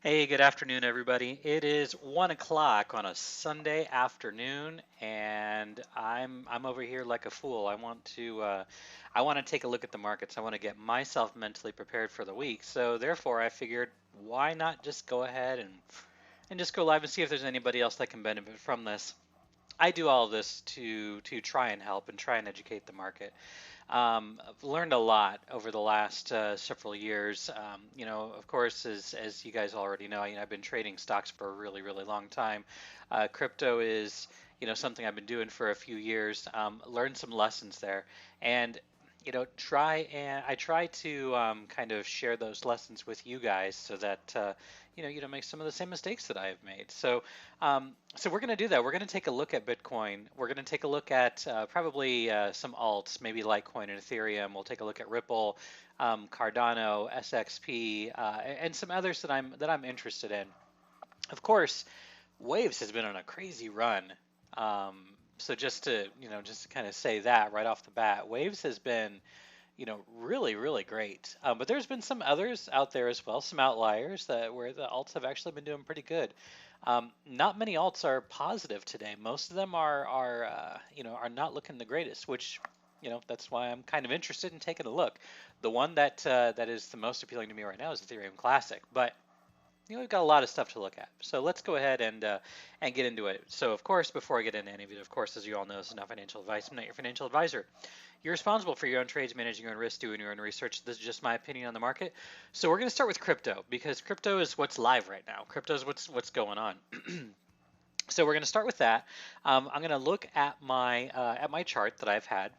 Hey, good afternoon, everybody. It is 1 o'clock on a Sunday afternoon, and I'm over here like a fool. I want to take a look at the markets. I want to get myself mentally prepared for the week. So therefore, I figured, why not just go ahead and just go live and see if there's anybody else that can benefit from this. I do all of this to try and help and try and educate the market. I've learned a lot over the last several years. Of course, as you guys already know, I've been trading stocks for a really, really long time. Crypto is, something I've been doing for a few years. Learned some lessons there, and I try to kind of share those lessons with you guys so that you don't make some of the same mistakes that I have made. So we're going to do that. We're going to take a look at Bitcoin. We're going to take a look at probably some alts, maybe Litecoin and Ethereum. We'll take a look at Ripple, Cardano, SXP, and some others that I'm interested in. Of course, Waves has been on a crazy run. Um, so just to kind of say that right off the bat, Waves has been really, really great. But there's been some others out there as well, some outliers where the alts have actually been doing pretty good. Not many alts are positive today. Most of them are not looking the greatest, which that's why I'm kind of interested in taking a look. The one that is the most appealing to me right now is Ethereum Classic, but we've got a lot of stuff to look at. So let's go ahead and get into it. So of course, before I get into any of it, of course, as you all know, this is not financial advice. I'm not your financial advisor. You're responsible for your own trades, managing your own risk, doing your own research. This is just my opinion on the market. So we're going to start with crypto because crypto is what's live right now. Crypto is what's going on. So we're going to start with that. I'm going to look at my chart that I've had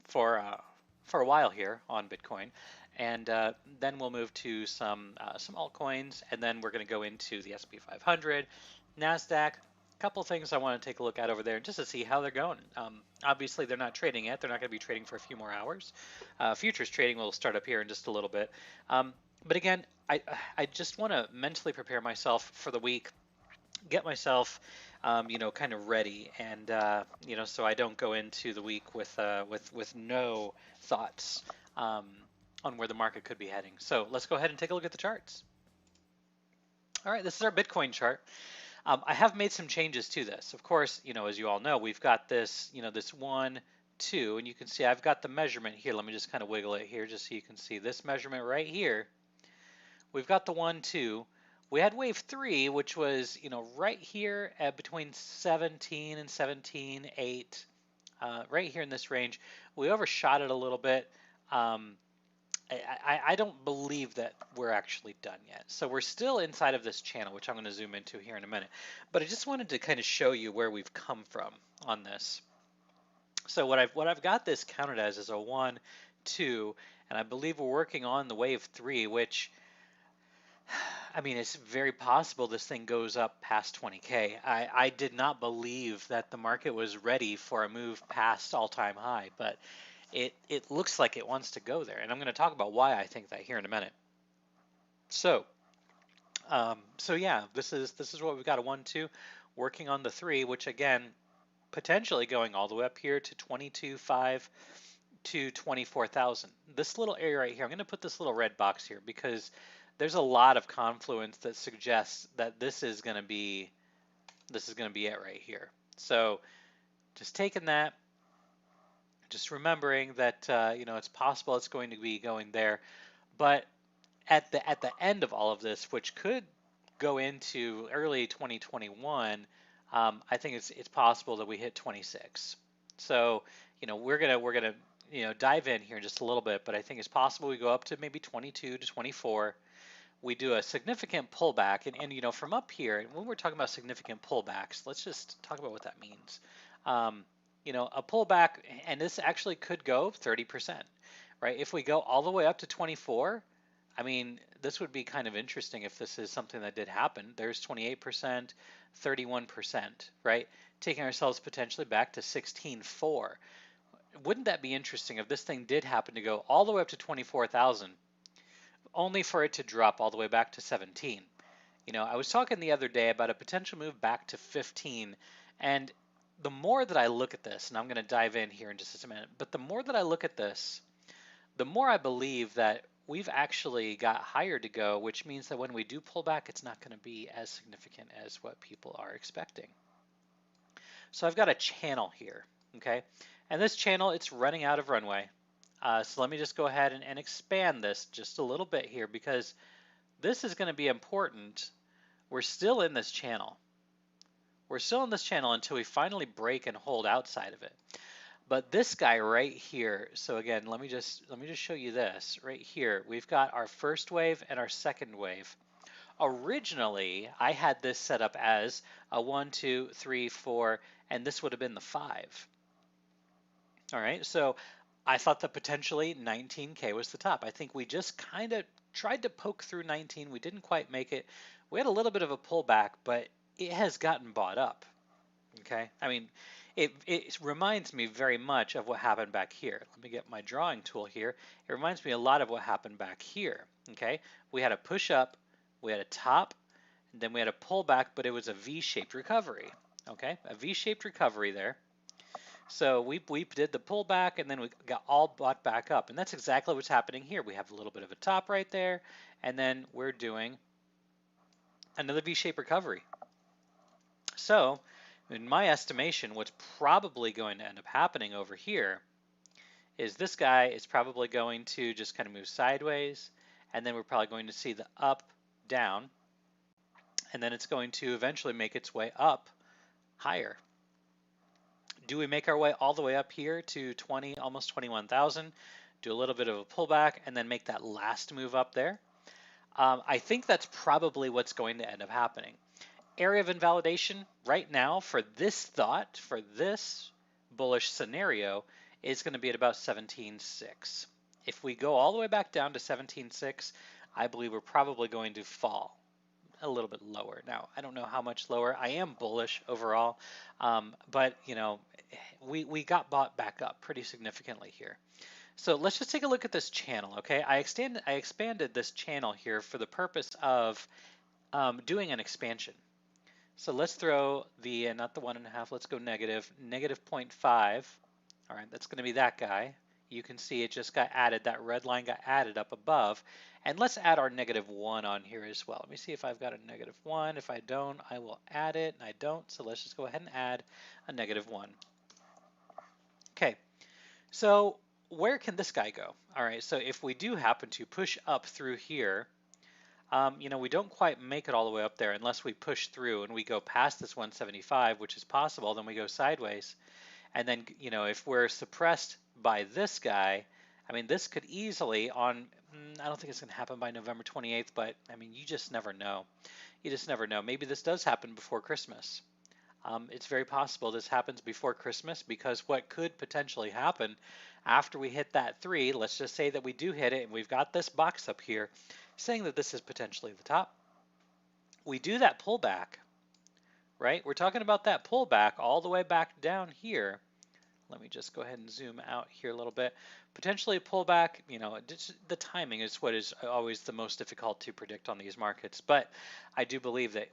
for a while here on Bitcoin, and then we'll move to some altcoins, and then we're going to go into the S&P 500, Nasdaq. Couple things I want to take a look at over there just to see how they're going. Obviously, they're not trading yet. They're not going to be trading for a few more hours. Futures trading will start up here in just a little bit. But again, I just want to mentally prepare myself for the week, get myself, kind of ready, and so I don't go into the week with no thoughts on where the market could be heading. So let's go ahead and take a look at the charts. All right, this is our Bitcoin chart. I have made some changes to this. Of course, as you all know, we've got this, this 1, 2, and you can see I've got the measurement here. Let me just kind of wiggle it here just so you can see this measurement right here. We've got the 1, 2. We had wave 3, which was, right here at between 17 and 17.8, right here in this range. We overshot it a little bit. I don't believe that we're actually done yet. So we're still inside of this channel, which I'm going to zoom into here in a minute. But I just wanted to kind of show you where we've come from on this. So what I've got this counted as is a 1, 2, and I believe we're working on the wave 3, which, I mean, it's very possible this thing goes up past 20K. I did not believe that the market was ready for a move past all-time high, but it looks like it wants to go there, and I'm going to talk about why I think that here in a minute. So yeah, this is what we've got, a 1, 2, working on the 3, which again, potentially going all the way up here to 22.5 to 24,000. This little area right here, I'm going to put this little red box here because there's a lot of confluence that suggests that this is going to be it right here. So just taking that, just remembering that it's possible it's going to be going there, but at the end of all of this, which could go into early 2021, I think it's possible that we hit 26. So we're gonna dive in here in just a little bit, but I think it's possible we go up to maybe 22 to 24. We do a significant pullback, and from up here, when we're talking about significant pullbacks, let's just talk about what that means. A pullback, and this actually could go 30%, right? If we go all the way up to 24, I mean, this would be kind of interesting if this is something that did happen. There's 28%, 31%, right? Taking ourselves potentially back to 16.4. Wouldn't that be interesting if this thing did happen to go all the way up to 24,000, only for it to drop all the way back to 17? I was talking the other day about a potential move back to 15, and the more that I look at this, and I'm going to dive in here in just a minute, but the more that I look at this, the more I believe that we've actually got higher to go, which means that when we do pull back, it's not going to be as significant as what people are expecting. So I've got a channel here, okay? And this channel, it's running out of runway. So let me just go ahead and expand this just a little bit here, because this is going to be important. We're still in this channel. We're still in this channel until we finally break and hold outside of it. But this guy right here, so again, let me just show you this. Right here, we've got our first wave and our second wave. Originally, I had this set up as a 1, 2, 3, 4, and this would have been the 5. All right, so I thought that potentially 19K was the top. I think we just kind of tried to poke through 19. We didn't quite make it. We had a little bit of a pullback, but it has gotten bought up. Okay, I mean, it reminds me very much of what happened back here. Let me get my drawing tool here. It reminds me a lot of what happened back here. Okay, we had a push up, we had a top, and then we had a pullback, but it was a V-shaped recovery. Okay, a V-shaped recovery there. So we did the pullback, and then we got all bought back up, and that's exactly what's happening here. We have a little bit of a top right there, and then we're doing another V-shaped recovery. So in my estimation, what's probably going to end up happening over here is this guy is probably going to just kind of move sideways, and then we're probably going to see the up, down, and then it's going to eventually make its way up higher. Do we make our way all the way up here to 20, almost 21,000, do a little bit of a pullback, and then make that last move up there? I think that's probably what's going to end up happening. Area of invalidation right now for this thought, for this bullish scenario, is going to be at about 17.6. If we go all the way back down to 17.6, I believe we're probably going to fall a little bit lower. Now, I don't know how much lower. I am bullish overall, but you know, we got bought back up pretty significantly here. So let's just take a look at this channel, okay? I expanded this channel here for the purpose of doing an expansion. So let's throw the, not the 1.5, let's go negative 0.5. All right, that's going to be that guy. You can see it just got added, that red line got added up above. And let's add our -1 on here as well. Let me see if I've got a -1. If I don't, I will add it, and I don't. So let's just go ahead and add a -1. Okay, so where can this guy go? All right, so if we do happen to push up through here, you know, we don't quite make it all the way up there unless we push through and we go past this 175, which is possible, then we go sideways. And then, you know, if we're suppressed by this guy, I mean, this could easily I don't think it's going to happen by November 28th, but I mean, you just never know. You just never know. Maybe this does happen before Christmas. It's very possible this happens before Christmas, because what could potentially happen after we hit that 3, let's just say that we do hit it and we've got this box up here saying that this is potentially the top. We do that pullback, right? We're talking about that pullback all the way back down here. Let me just go ahead and zoom out here a little bit. Potentially a pullback, you know, the timing is what is always the most difficult to predict on these markets. But I do believe that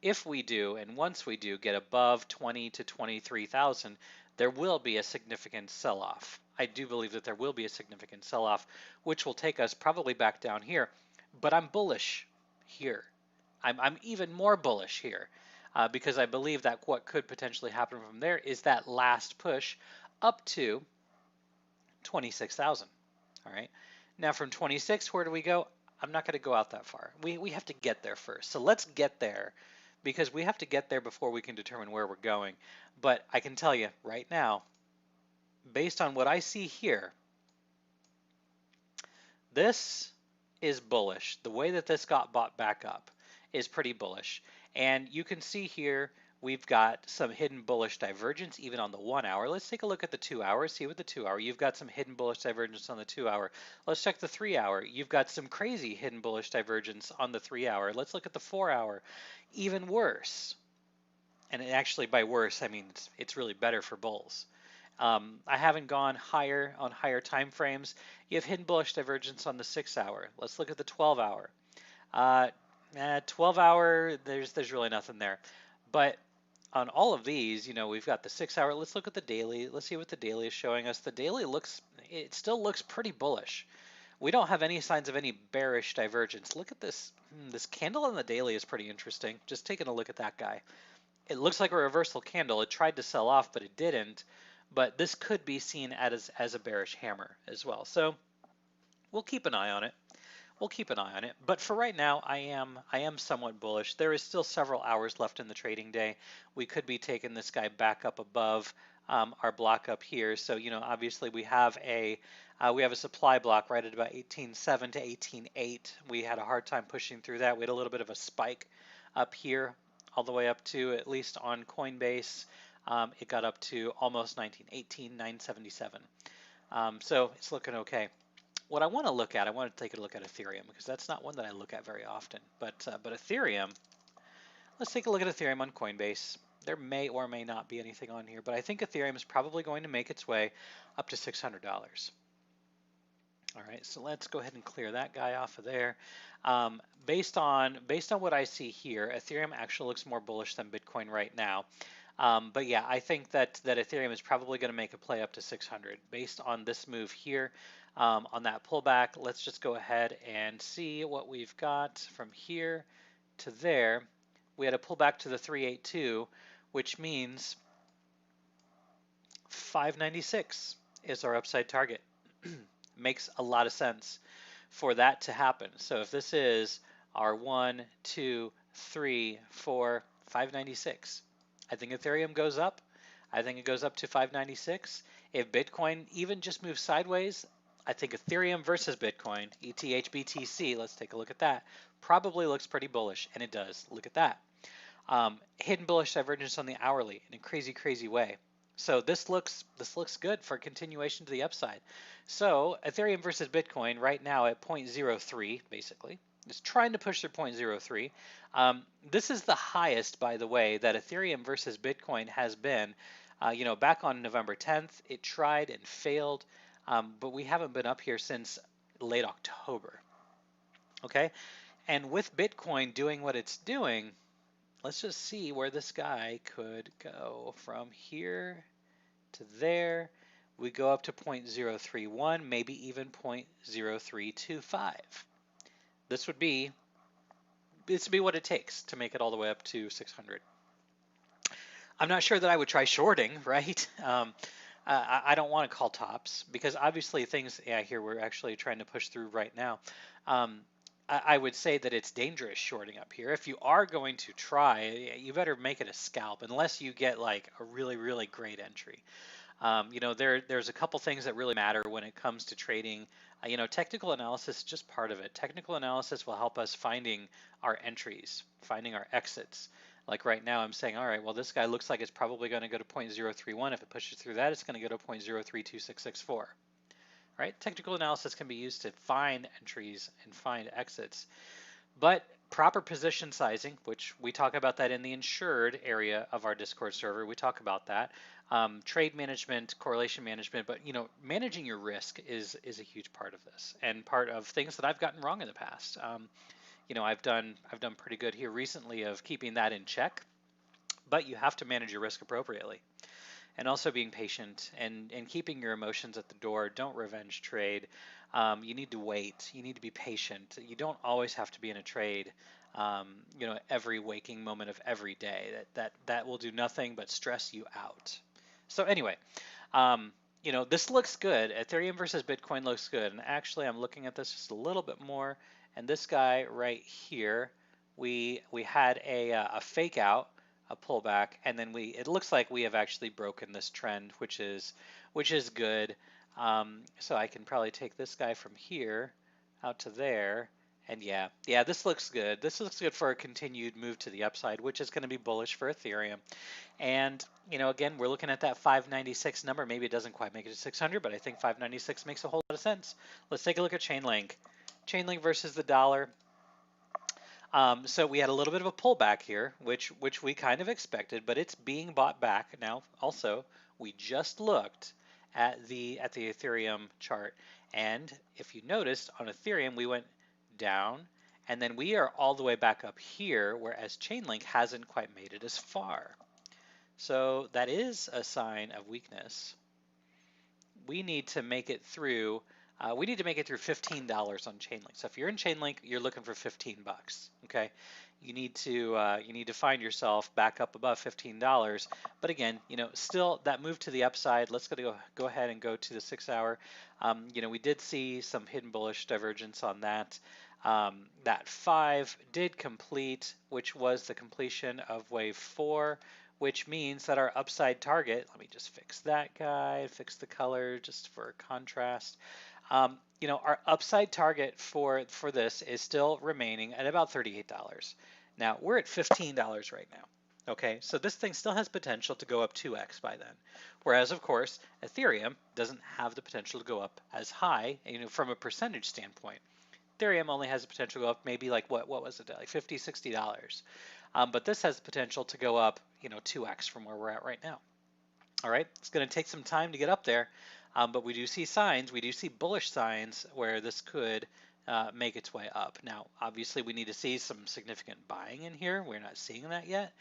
if we do, and once we do get above 20 to 23,000, there will be a significant sell-off. I do believe that there will be a significant sell-off, which will take us probably back down here. But I'm bullish here. I'm even more bullish here, because I believe that what could potentially happen from there is that last push up to 26,000. All right. Now from 26, where do we go? I'm not going to go out that far. We have to get there first. So let's get there, because we have to get there before we can determine where we're going. But I can tell you right now, based on what I see here, this is bullish. The way that this got bought back up is pretty bullish. And you can see here we've got some hidden bullish divergence even on the 1 hour. Let's take a look at the 2 hour, see what the 2 hour. You've got some hidden bullish divergence on the 2 hour. Let's check the 3 hour. You've got some crazy hidden bullish divergence on the 3 hour. Let's look at the 4 hour. Even worse. And actually by worse, I mean it's really better for bulls. I haven't gone higher on higher time frames. You have hidden bullish divergence on the 6 hour. Let's look at the 12 hour. 12 hour, there's really nothing there. But on all of these, you know, we've got the 6 hour. Let's look at the daily. Let's see what the daily is showing us. The daily still looks pretty bullish. We don't have any signs of any bearish divergence. Look at this. This candle on the daily is pretty interesting. Just taking a look at that guy. It looks like a reversal candle. It tried to sell off, but it didn't. But this could be seen as a bearish hammer as well. So we'll keep an eye on it. We'll keep an eye on it. But for right now, I am somewhat bullish. There is still several hours left in the trading day. We could be taking this guy back up above our block up here. So obviously we have a supply block right at about 18.7 to 18.8. We had a hard time pushing through that. We had a little bit of a spike up here, all the way up to, at least on Coinbase, it got up to almost 1918, 977. So it's looking okay. What I want to look at, I want to take a look at Ethereum because that's not one that I look at very often. But Ethereum, let's take a look at Ethereum on Coinbase. There may or may not be anything on here, but I think Ethereum is probably going to make its way up to $600. All right, so let's go ahead and clear that guy off of there. Based on what I see here, Ethereum actually looks more bullish than Bitcoin right now. But yeah, I think that Ethereum is probably going to make a play up to 600 based on this move here. On that pullback, let's just go ahead and see what we've got from here to there. We had a pullback to the 382, which means 596 is our upside target. Makes a lot of sense for that to happen. So if this is our 1, 2, 3, 4, 596, I think Ethereum goes up. I think it goes up to 596. If Bitcoin even just moves sideways, I think Ethereum versus Bitcoin, ETH, BTC, let's take a look at that, probably looks pretty bullish, and it does. Look at that. Hidden bullish divergence on the hourly in a crazy, crazy way. So this looks good for continuation to the upside. So Ethereum versus Bitcoin right now at 0.03, basically. It's trying to push through 0.03. This is the highest, by the way, that Ethereum versus Bitcoin has been. Back on November 10th, it tried and failed. But we haven't been up here since late October. Okay, and with Bitcoin doing what it's doing, let's just see where this guy could go from here to there. We go up to 0.031, maybe even 0.0325. This would be what it takes to make it all the way up to 600. I'm not sure that I would try shorting, right? I don't want to call tops because obviously things, here we're actually trying to push through right now. I would say that it's dangerous shorting up here. If you are going to try, you better make it a scalp unless you get like a really, really great entry. There's a couple things that really matter when it comes to trading. Technical analysis is just part of it. Technical analysis will help us finding our entries, finding our exits. Like right now, I'm saying, all right, well, this guy looks like it's probably going to go to 0.031. If it pushes through that, it's going to go to 0.032664. Right? Technical analysis can be used to find entries and find exits. But proper position sizing, which we talk about that in the insured area of our Discord server, we talk about that. Trade management, correlation management, but managing your risk is a huge part of this and part of things that I've gotten wrong in the past. I've done pretty good here recently of keeping that in check, but you have to manage your risk appropriately. And also being patient and keeping your emotions at the door. Don't revenge trade. You need to wait. You need to be patient. You don't always have to be in a trade, every waking moment of every day. That will do nothing but stress you out. So anyway, this looks good. Ethereum versus Bitcoin looks good. And actually, I'm looking at this just a little bit more. And this guy right here, we had a fake out, a pullback, and then it looks like we have actually broken this trend, which is good. So I can probably take this guy from here out to there, and yeah, this looks good. This looks good for a continued move to the upside, which is going to be bullish for Ethereum. And again, we're looking at that 596 number. Maybe it doesn't quite make it to 600, but I think 596 makes a whole lot of sense. Let's take a look at Chainlink. Chainlink versus the dollar. So we had a little bit of a pullback here, which we kind of expected, but it's being bought back now. Also, we just looked at the Ethereum chart, and if you noticed on Ethereum, we went down, and then we are all the way back up here, whereas Chainlink hasn't quite made it as far. So that is a sign of weakness. We need to make it through we need to make it through $15 on Chainlink. So if you're in Chainlink, you're looking for 15 bucks. Okay, you need to find yourself back up above $15. But again, still that move to the upside. Let's go ahead and go to the 6-hour. We did see some hidden bullish divergence on that. That 5 did complete, which was the completion of wave 4, which means that our upside target, let me just fix that guy, fix the color just for contrast. Our upside target for this is still remaining at about $38. Now we're at $15 right now. Okay, so this thing still has potential to go up 2x by then. Whereas, of course, Ethereum doesn't have the potential to go up as high, from a percentage standpoint. Ethereum only has the potential to go up maybe like, what was it, like $50, $60. But this has the potential to go up, 2x from where we're at right now. All right, it's going to take some time to get up there, but we do see signs, we do see bullish signs where this could make its way up. Now, obviously, we need to see some significant buying in here. We're not seeing that yet.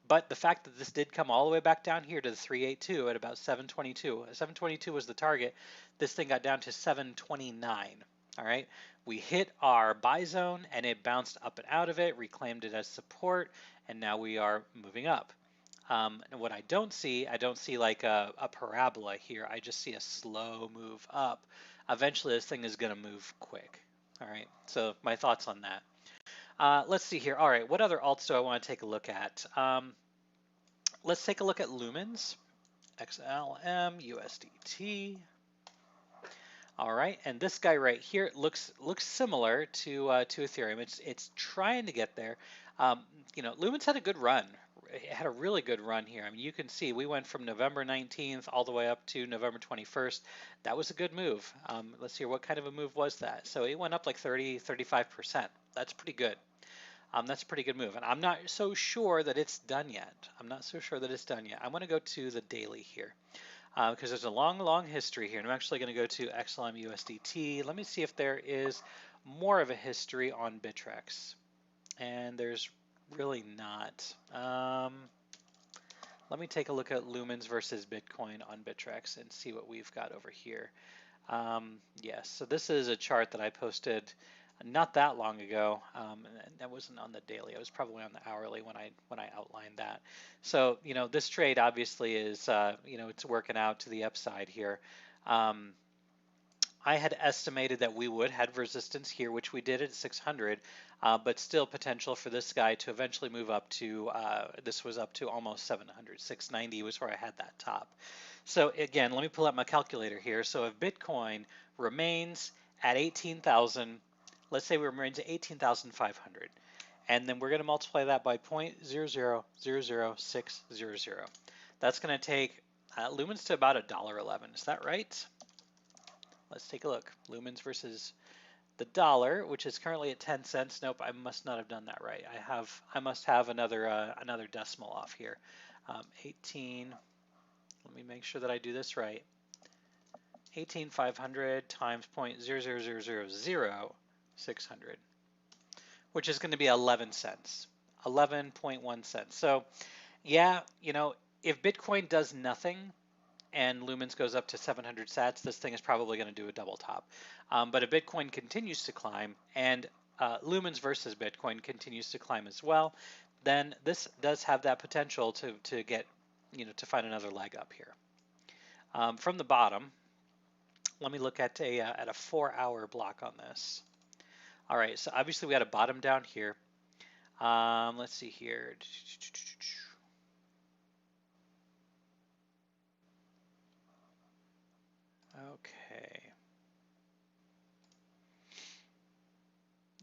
But the fact that this did come all the way back down here to the 382 at about 722. 722 was the target. This thing got down to 729. All right, we hit our buy zone and it bounced up and out of it, reclaimed it as support, and now we are moving up. And what I don't see like a parabola here. I just see a slow move up. Eventually, this thing is going to move quick. All right, so my thoughts on that. Let's see here. All right, what other alts do I want to take a look at? Let's take a look at Lumens, XLM, USDT. All right, and this guy right here looks similar to Ethereum. It's trying to get there. Lumens had a good run. It had a really good run here. I mean, you can see we went from November 19th all the way up to November 21st. That was a good move. Let's see, what kind of a move was that? So it went up like 35%. That's pretty good. That's a pretty good move. And I'm not so sure that it's done yet. I'm going to go to the daily here because there's a long history here. And I'm actually going to go to XLM USDT. Let me see if there is more of a history on Bittrex. And there's really not. Let me take a look at Lumens versus Bitcoin on Bittrex and see what we've got over here. Yes, so this is a chart that I posted not that long ago. That wasn't on the daily. It was probably on the hourly when I outlined that. So this trade obviously is it's working out to the upside here. I had estimated that we would have resistance here, which we did at 600, but still potential for this guy to eventually move up to, this was up to almost 700, 690 was where I had that top. So again, let me pull up my calculator here. So if Bitcoin remains at 18,000, let's say we remain at 18,500, and then we're going to multiply that by 0.0000600. That's going to take Lumens to about $1.11. Is that right? Let's take a look. Lumens versus the dollar, which is currently at 10 cents. Nope, I must not have done that right. I must have another decimal off here. 18. Let me make sure that I do this right. 18,500 times 0.0000600, which is going to be 11 cents. 11.1 cents. So, yeah, if Bitcoin does nothing and Lumens goes up to 700 sats, this thing is probably going to do a double top. But if Bitcoin continues to climb and Lumens versus Bitcoin continues to climb as well, then this does have that potential to get, to find another leg up here. From the bottom, let me look at a 4-hour block on this. All right, so obviously we had a bottom down here. Let's see here. Okay.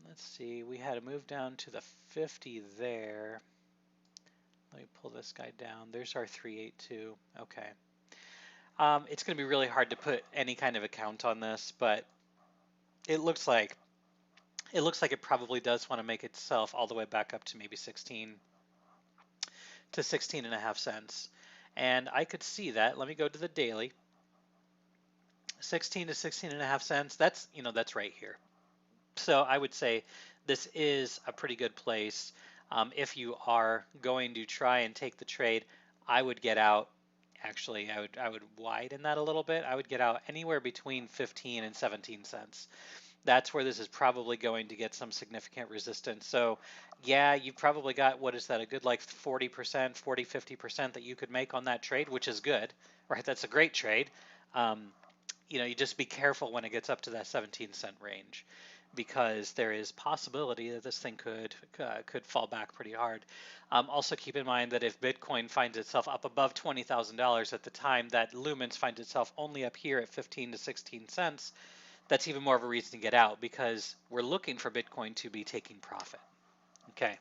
Let's see, we had a move down to the 50 there. Let me pull this guy down. There's our 382. Okay. It's going to be really hard to put any kind of a count on this, but it looks like it probably does want to make itself all the way back up to maybe 16 to 16.5 cents. And I could see that. Let me go to the daily. 16 to 16.5 cents. That's right here. So I would say this is a pretty good place. If you are going to try and take the trade, I would get out Actually, I would widen that a little bit. I would get out anywhere between 15 and 17 cents. That's where this is probably going to get some significant resistance. So yeah, you've probably got, what is that, a good like 40%, 40, 50% that you could make on that trade, which is good, right? That's a great trade. Um, you just be careful when it gets up to that 17-cent range, because there is possibility that this thing could fall back pretty hard. Also keep in mind that if Bitcoin finds itself up above $20,000 at the time that Lumens finds itself only up here at 15 to 16 cents, that's even more of a reason to get out, because we're looking for Bitcoin to be taking profit. Okay.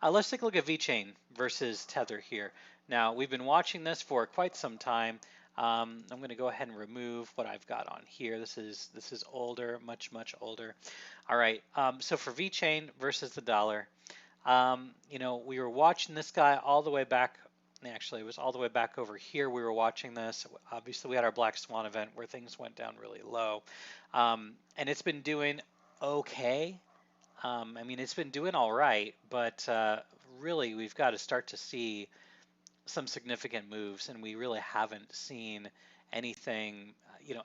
Let's take a look at VeChain versus Tether here. Now, we've been watching this for quite some time. I'm going to go ahead and remove what I've got on here. This is older, much older. All right. So for VeChain versus the dollar, we were watching this guy all the way back. Actually, it was all the way back over here. We were watching this. Obviously, we had our Black Swan event where things went down really low, and it's been doing okay. I mean, it's been doing all right, but really, we've got to start to see some significant moves, and we really haven't seen anything,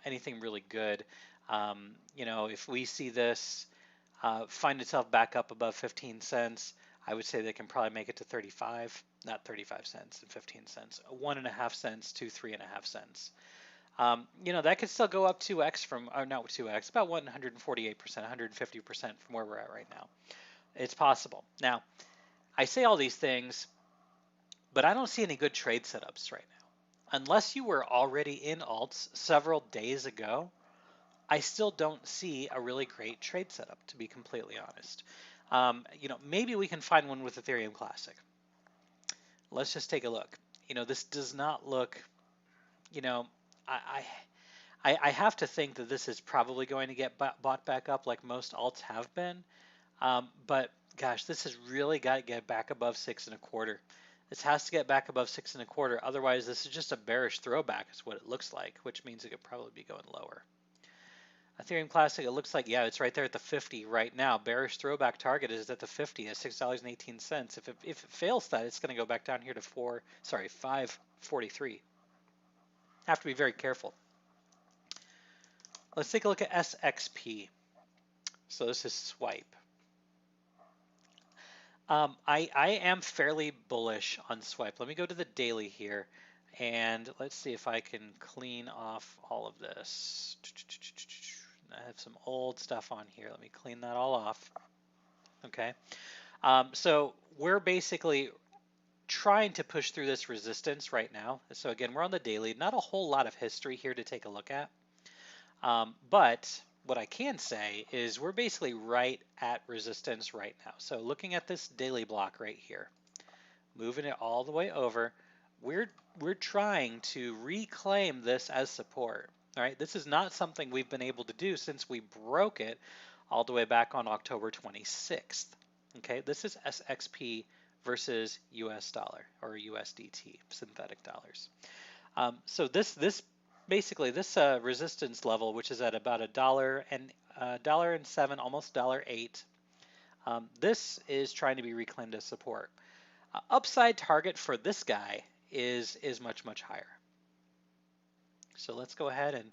anything really good. If we see this find itself back up above 15 cents, I would say they can probably make it to 35, not 35 cents and 15 cents, 1.5 cents to 3.5 cents. That could still go up 2x from, or not 2x, about 148%, 150% from where we're at right now. It's possible. Now, I say all these things, but I don't see any good trade setups right now. Unless you were already in alts several days ago, I still don't see a really great trade setup, to be completely honest. Maybe we can find one with Ethereum Classic. Let's just take a look. This does not look, I have to think that this is probably going to get bought back up like most alts have been. But gosh, this has really got to get back above 6.25. This has to get back above 6.25. Otherwise, this is just a bearish throwback is what it looks like, which means it could probably be going lower. Ethereum Classic, it looks like, yeah, it's right there at the 50 right now. Bearish throwback target is at the 50 at $6.18. If it fails that, it's going to go back down here to 5.43. Have to be very careful. Let's take a look at SXP. So this is Swipe. I am fairly bullish on Swipe. Let me go to the daily here, and let's see if I can clean off all of this. I have some old stuff on here. Let me clean that all off. Okay. So we're basically trying to push through this resistance right now. So again, we're on the daily. Not a whole lot of history here to take a look at. But what I can say is we're basically right at resistance right now. So looking at this daily block right here, moving it all the way over, we're trying to reclaim this as support. All right, this is not something we've been able to do since we broke it all the way back on October 26th. Okay, this is SXP versus US dollar or USDT, synthetic dollars. So this basically this resistance level, which is at about $1.07, almost $1.08, this is trying to be reclaimed as support. Upside target for this guy is much higher. So let's go ahead and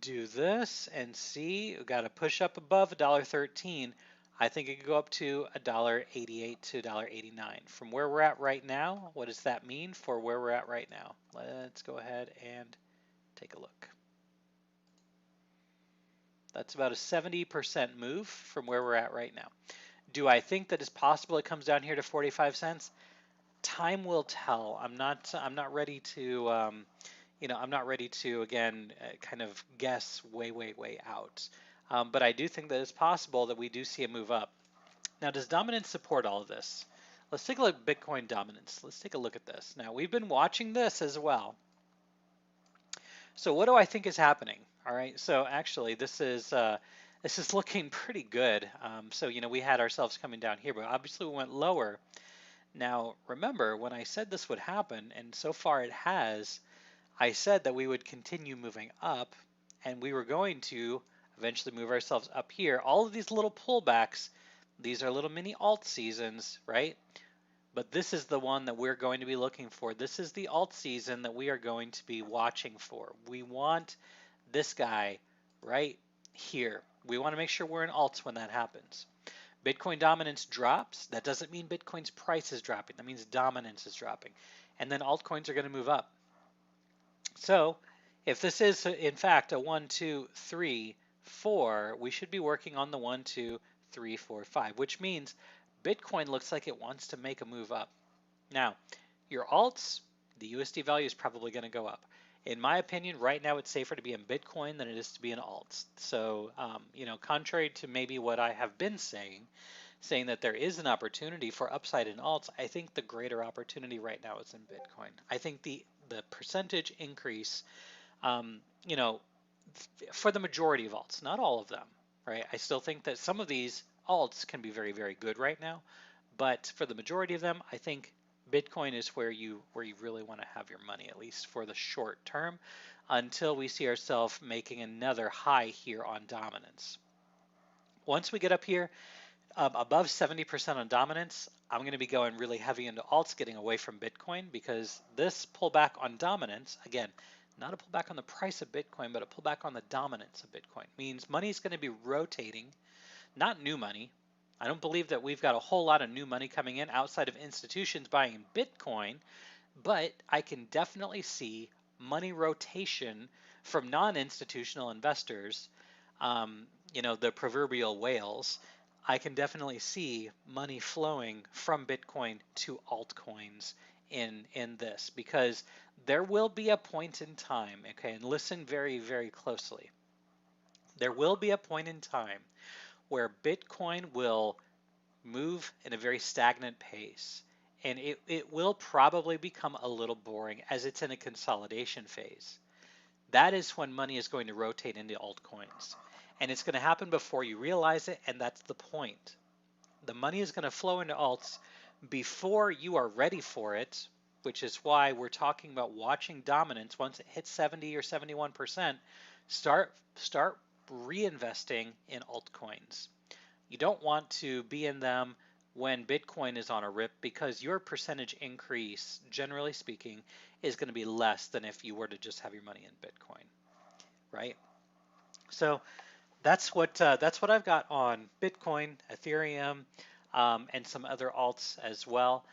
do this and see. We've got to push up above $1.13. I think it could go up to $1.88 to $1.89. From where we're at right now, what does that mean for where we're at right now? Let's go ahead and take a look. That's about a 70% move from where we're at right now. Do I think that it's possible it comes down here to 45 cents? Time will tell. I'm not ready to I'm not ready to again kind of guess way out. But I do think that it's possible that we do see a move up. Now, does dominance support all of this? Let's take a look at Bitcoin dominance. Let's take a look at this. Now, we've been watching this as well. So what do I think is happening? All right, so actually this is looking pretty good. So we had ourselves coming down here, but obviously we went lower. Now remember when I said this would happen, and so far it has, I said that we would continue moving up, and we were going to eventually move ourselves up here. All of these little pullbacks, these are little mini alt seasons, right? but this is the one that we're going to be looking for. This is the alt season that we are going to be watching for. We want this guy right here. We want to make sure we're in alts when that happens. Bitcoin dominance drops. That doesn't mean Bitcoin's price is dropping. That means dominance is dropping. And then altcoins are going to move up. So if this is in fact a 1, 2, 3, 4, we should be working on the 1, 2, 3, 4, 5, which means Bitcoin looks like it wants to make a move up. Now, your alts, the USD value is probably going to go up. In my opinion, right now it's safer to be in Bitcoin than it is to be in alts. So, contrary to maybe what I have been saying that there is an opportunity for upside in alts, I think the greater opportunity right now is in Bitcoin. I think the percentage increase, um, you know, for the majority of alts, not all of them, right? I still think that some of these alts can be very, very good right now, but for the majority of them, I think Bitcoin is where you really want to have your money, at least for the short term, until we see ourselves making another high here on dominance. Once we get up here above 70% on dominance, I'm going to be going really heavy into alts, getting away from Bitcoin, because this pullback on dominance, again, not a pullback on the price of Bitcoin, but a pullback on the dominance of Bitcoin, means money is going to be rotating, not new money. I don't believe that we've got a whole lot of new money coming in outside of institutions buying Bitcoin, but I can definitely see money rotation from non-institutional investors, the proverbial whales. I can definitely see money flowing from Bitcoin to altcoins in this, because there will be a point in time, okay, and listen very, very closely. There will be a point in time where Bitcoin will move in a very stagnant pace, and it will probably become a little boring as it's in a consolidation phase. That is when money is going to rotate into altcoins, and it's going to happen before you realize it, and that's the point. The money is going to flow into alts before you are ready for it, which is why we're talking about watching dominance. Once it hits 70 or 71%, start reinvesting in altcoins. You don't want to be in them when Bitcoin is on a rip, because your percentage increase, generally speaking, is going to be less than if you were to just have your money in Bitcoin, right? So that's what I've got on Bitcoin, Ethereum, and some other alts as well.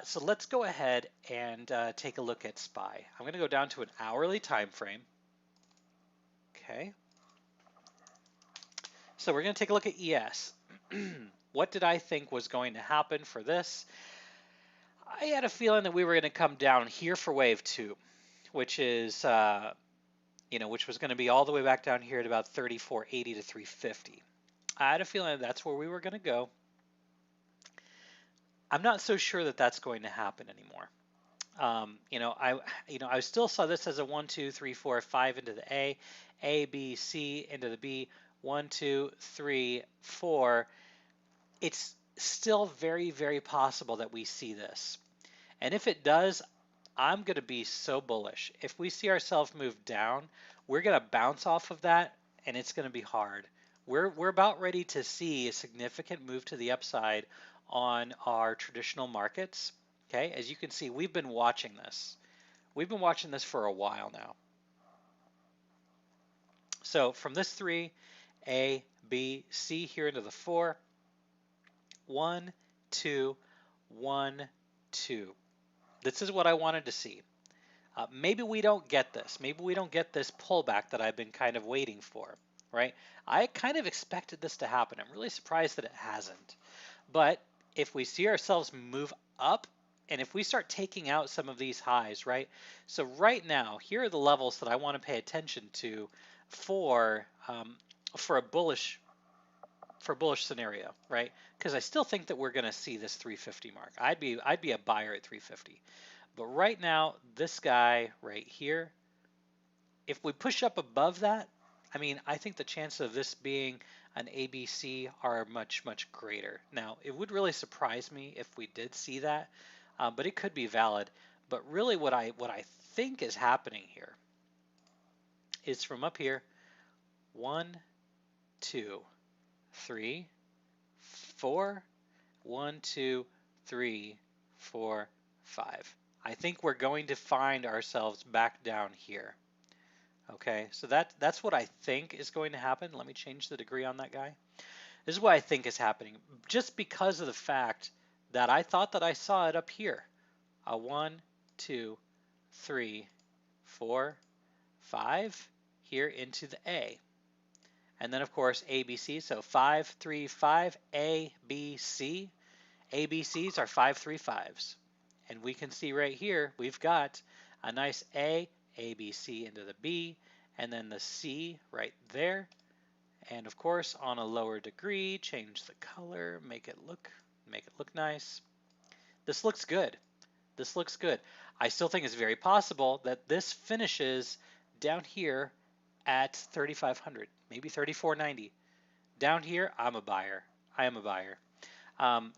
So let's go ahead and take a look at SPY. I'm going to go down to an hourly time frame. Okay. So we're going to take a look at ES. What did I think was going to happen for this? I had a feeling that we were going to come down here for wave 2, which is which was going to be all the way back down here at about 34.80 to 350. I had a feeling that's where we were going to go. I'm not so sure that that's going to happen anymore. I still saw this as a 1, 2, 3, 4, 5 into the A, B, C into the B, 1, 2, 3, 4. It's still very, very possible that we see this. And if it does, I'm going to be so bullish. If we see ourselves move down, we're going to bounce off of that, and it's going to be hard. We're about ready to see a significant move to the upside on our traditional markets. Okay, as you can see, we've been watching this. We've been watching this for a while now. So from this 3, A, B, C here into the 4, 1, 2, 1, 2. This is what I wanted to see. Maybe we don't get this. Maybe we don't get this pullback that I've been kind of waiting for, right? I kind of expected this to happen. I'm really surprised that it hasn't. But if we see ourselves move up, and if we start taking out some of these highs, right? So right now, here are the levels that I want to pay attention to for a bullish scenario, right? Because I still think that we're going to see this 350 mark. I'd be a buyer at 350. But right now, this guy right here, if we push up above that, I mean, I think the chances of this being an ABC are much, much greater. Now, it would really surprise me if we did see that, but it could be valid. But really what I think is happening here is from up here, 1, 2, 3, 4, 1, 2, 3, 4, 5. I think we're going to find ourselves back down here. Okay, so that's what I think is going to happen. Let me change the degree on that guy. This is what I think is happening, just because of the fact that I thought that I saw it up here. A 1, 2, 3, 4, 5 here into the A. And then of course ABC, so 5, 3, 5, A, B, C. ABCs are 5, 3, 5s. And we can see right here, we've got a nice A, ABC into the B, and then the C right there. And of course, on a lower degree, change the color, make it look nice. This looks good. This looks good. I still think it's very possible that this finishes down here at 3,500, maybe 3,490. Down here, I'm a buyer. I am a buyer.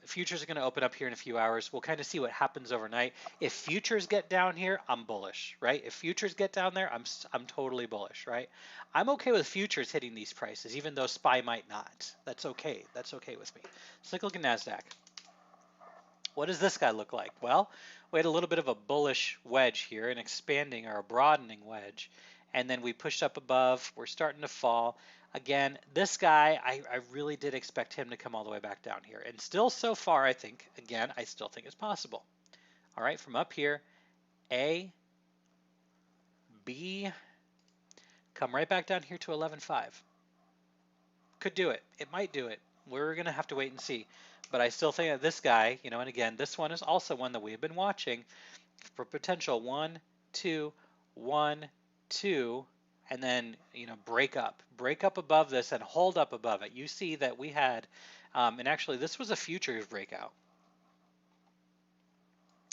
Futures are going to open up here in a few hours. We'll kind of see what happens overnight. If futures get down here, I'm bullish, right? If futures get down there, I'm totally bullish, right? I'm okay with futures hitting these prices, even though SPY might not. That's okay. That's okay with me. Let's take a look at Nasdaq. What does this guy look like? Well, we had a little bit of a bullish wedge here, an expanding or a broadening wedge, and then we pushed up above. We're starting to fall. Again, this guy, I really did expect him to come all the way back down here. And still so far, I think, again, I still think it's possible. All right, from up here, A, B, come right back down here to 11.5. Could do it. It might do it. We're going to have to wait and see. But I still think that this guy, you know, and again, this one is also one that we've been watching for potential 1, 2, 1, 2, and then, you know, break up above this and hold up above it. You see that we had, and actually this was a futures breakout.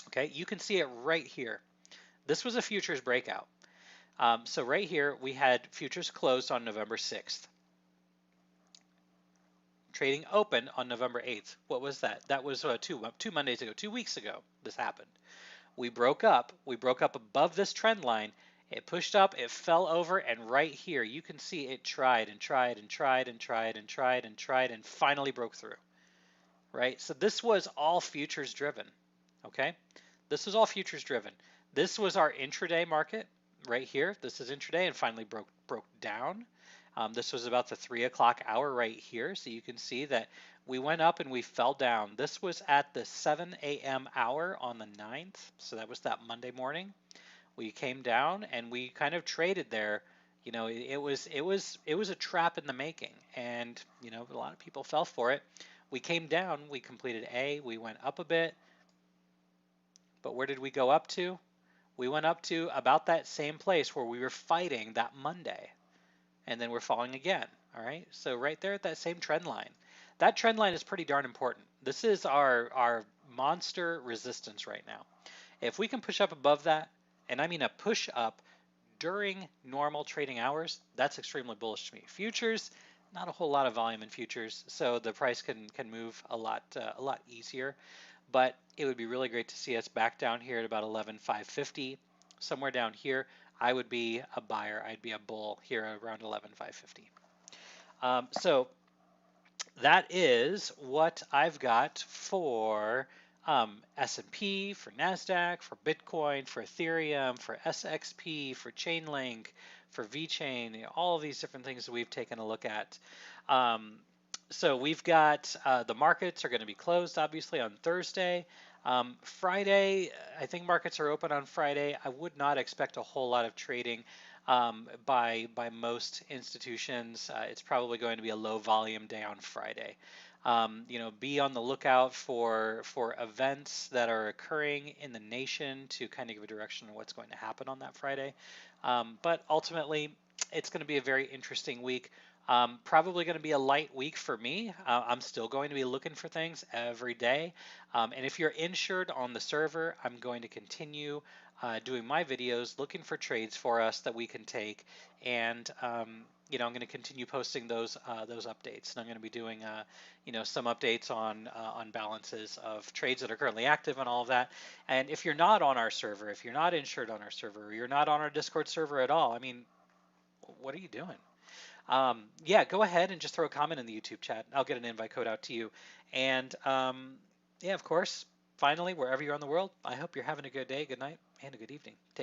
Okay, you can see it right here. This was a futures breakout. So right here we had futures closed on November 6th. Trading open on November 8th. What was that? That was two Mondays ago, 2 weeks ago this happened. We broke up above this trend line. It pushed up, it fell over, and right here you can see it tried and tried and tried and tried and tried and tried and finally broke through. Right? So this was all futures driven. Okay? This was all futures driven. This was our intraday market right here. This is intraday and finally broke down. This was about the 3 o'clock hour right here. So you can see that we went up and we fell down. This was at the 7 a.m. hour on the 9th. So that was that Monday morning. We came down and we kind of traded there. You know, it was a trap in the making, and you know, a lot of people fell for it. We came down, we completed A, we went up a bit, but where did we go up to? We went up to about that same place where we were fighting that Monday, and then we're falling again. All right, so right there at that same trend line. That trend line is pretty darn important. This is our monster resistance right now. If we can push up above that, and I mean a push up during normal trading hours, that's extremely bullish to me. Futures, not a whole lot of volume in futures, so the price can move a lot easier. But it would be really great to see us back down here at about 11,550, somewhere down here. I would be a buyer. I'd be a bull here around 11,550. So that is what I've got for S&P, for Nasdaq, for Bitcoin, for Ethereum, for SXP, for Chainlink, for VeChain, you know, all of these different things that we've taken a look at. So we've got the markets are going to be closed obviously on Thursday. Friday, I think markets are open on Friday. I would not expect a whole lot of trading by most institutions. It's probably going to be a low volume day on Friday. You know, be on the lookout for events that are occurring in the nation to kind of give a direction on what's going to happen on that Friday. But ultimately, it's going to be a very interesting week. Probably going to be a light week for me. I'm still going to be looking for things every day. And if you're insured on the server, I'm going to continue doing my videos, looking for trades for us that we can take. And you know, I'm going to continue posting those updates. And I'm going to be doing you know, some updates on balances of trades that are currently active and all of that. And if you're not on our server, if you're not insured on our server, or you're not on our Discord server at all, I mean, what are you doing? Yeah, go ahead and just throw a comment in the YouTube chat. I'll get an invite code out to you. And yeah, of course, finally, wherever you're in the world, I hope you're having a good day, good night, and a good evening. Take